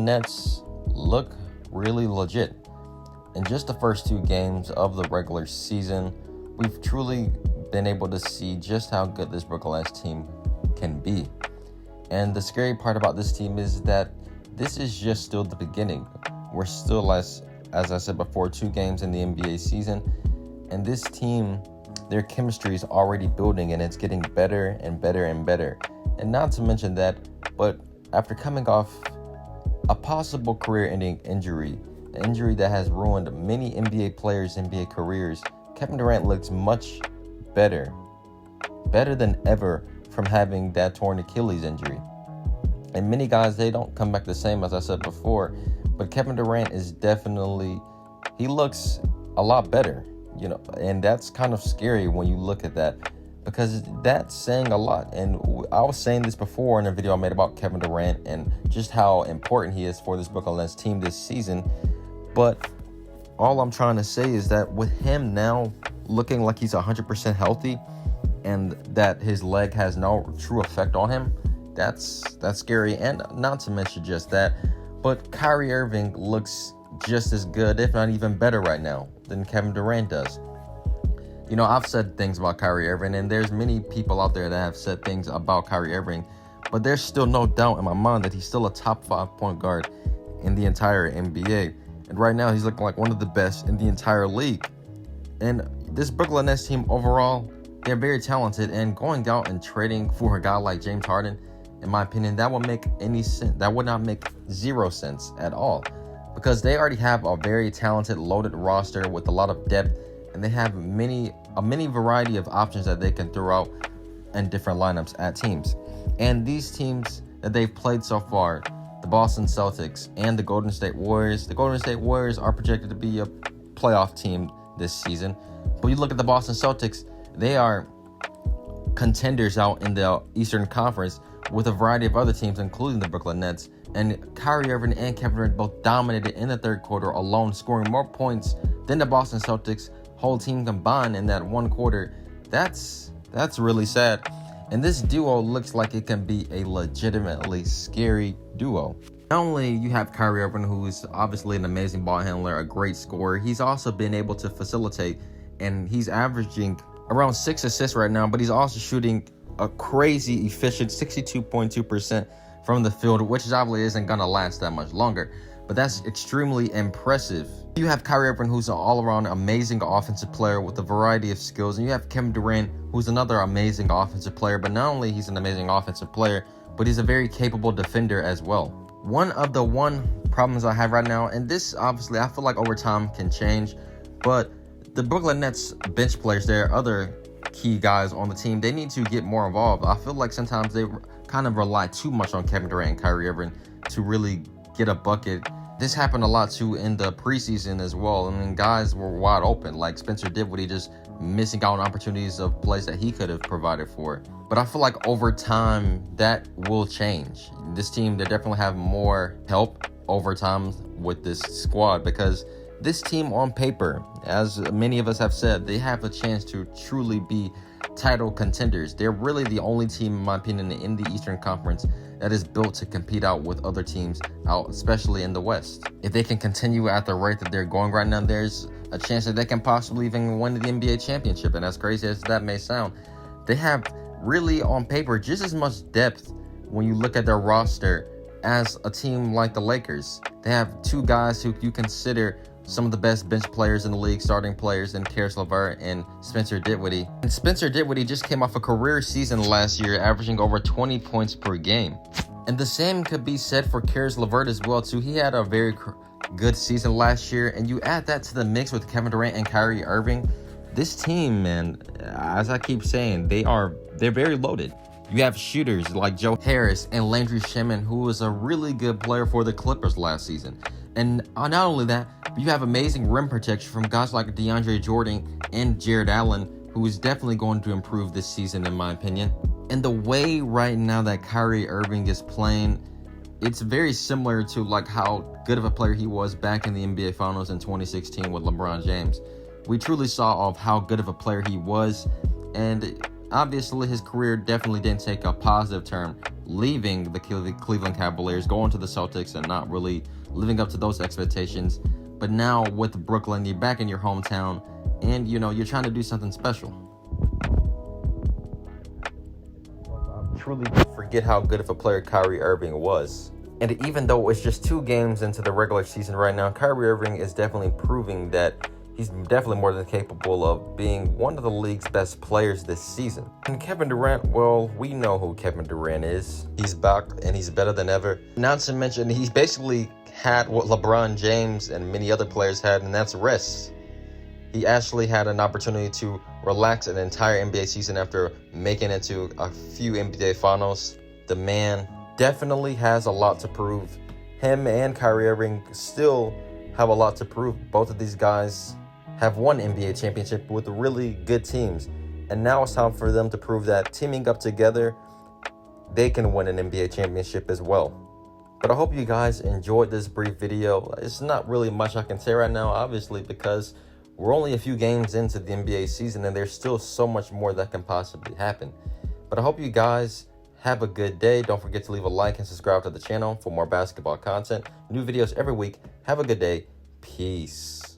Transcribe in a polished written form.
Nets look really legit. In just the first 2 games of the regular season, we've truly been able to see just how good this Brooklyn Nets team can be. And the scary part about this team is that this is just still the beginning. We're still, as I said before, 2 games in the NBA season. And this team, their chemistry is already building and it's getting better and better and better. And not to mention that, but after coming off a possible career-ending injury, an injury that has ruined many NBA players' NBA careers, Kevin Durant looks much better than ever from having that torn Achilles injury. And many guys, they don't come back the same, as I said before, but Kevin Durant is definitely, he looks a lot better, and that's kind of scary when you look at that, because that's saying a lot. And I was saying this before in a video I made about Kevin Durant and just how important he is for this Brooklyn Nets team this season. But all I'm trying to say is that with him now looking like he's 100% healthy and that his leg has no true effect on him, that's scary. And not to mention just that, but Kyrie Irving looks just as good, if not even better right now than Kevin Durant does. I've said things about Kyrie Irving, and there's many people out there that have said things about Kyrie Irving, but there's still no doubt in my mind that he's still a top 5 point guard in the entire NBA. And right now, he's looking like one of the best in the entire league. And this Brooklyn Nets team overall, they're very talented, and going out and trading for a guy like James Harden, in my opinion, that would make any sense. That would not make zero sense at all, because they already have a very talented, loaded roster with a lot of depth, and they have a many variety of options that they can throw out in different lineups at teams. And these teams that they've played so far, the Boston Celtics and the Golden State Warriors are projected to be a playoff team this season. But you look at the Boston Celtics, they are contenders out in the Eastern Conference with a variety of other teams, including the Brooklyn Nets. And Kyrie Irving and Kevin Durant both dominated in the third quarter alone, scoring more points than the Boston Celtics whole team combined in that one quarter. That's really sad. And this duo looks like it can be a legitimately scary duo. Not only you have Kyrie Irving, who is obviously an amazing ball handler, a great scorer, he's also been able to facilitate, and he's averaging around 6 assists right now, but he's also shooting a crazy efficient 62.2% from the field, which obviously isn't going to last that much longer. But that's extremely impressive. You have Kyrie Irving, who's an all-around amazing offensive player with a variety of skills. And you have Kevin Durant, who's another amazing offensive player. But not only he's an amazing offensive player, but he's a very capable defender as well. One problems I have right now, and this obviously I feel like over time can change, but the Brooklyn Nets bench players, their other key guys on the team, they need to get more involved. I feel like sometimes they kind of rely too much on Kevin Durant and Kyrie Irving to really get a bucket. This happened a lot too in the preseason as well. I mean, guys were wide open, like Spencer Dinwiddie just missing out on opportunities of plays that he could have provided for. But I feel like over time that will change. This team, they definitely have more help over time with this squad, because this team on paper, as many of us have said, they have a chance to truly be title contenders. They're really the only team, in my opinion, in the Eastern Conference that is built to compete out with other teams out, especially in the West. If they can continue at the rate that they're going right now, there's a chance that they can possibly even win the NBA championship. And as crazy as that may sound, they have really on paper just as much depth when you look at their roster as a team like the Lakers. They have 2 guys who you consider some of the best bench players in the league, starting players, in Caris LeVert and Spencer Dinwiddie. And Spencer Dinwiddie just came off a career season last year, averaging over 20 points per game. And the same could be said for Caris LeVert as well too. He had a very good season last year, and you add that to the mix with Kevin Durant and Kyrie Irving. This team, man, as I keep saying, they're very loaded. You have shooters like Joe Harris and Landry Shamet, who was a really good player for the Clippers last season. And not only that, but you have amazing rim protection from guys like DeAndre Jordan and Jared Allen, who is definitely going to improve this season, in my opinion. And the way right now that Kyrie Irving is playing, it's very similar to like how good of a player he was back in the NBA Finals in 2016 with LeBron James. We truly saw of how good of a player he was, and obviously his career definitely didn't take a positive turn leaving the Cleveland Cavaliers, going to the Celtics, and not really living up to those expectations. But now with Brooklyn, you're back in your hometown, and you're trying to do something special. Truly forget how good of a player Kyrie Irving was. And even though it's just 2 games into the regular season right now, Kyrie Irving is definitely proving that he's definitely more than capable of being one of the league's best players this season. And Kevin Durant, well, we know who Kevin Durant is. He's back and he's better than ever. Not to mention, he's basically had what LeBron James and many other players had, and that's rest. He actually had an opportunity to relax an entire NBA season after making it to a few NBA finals. The man definitely has a lot to prove. Him and Kyrie Irving still have a lot to prove. Both of these guys have won NBA championship with really good teams. And now it's time for them to prove that teaming up together, they can win an NBA championship as well. But I hope you guys enjoyed this brief video. It's not really much I can say right now, obviously, because we're only a few games into the NBA season and there's still so much more that can possibly happen. But I hope you guys have a good day. Don't forget to leave a like and subscribe to the channel for more basketball content. New videos every week. Have a good day. Peace.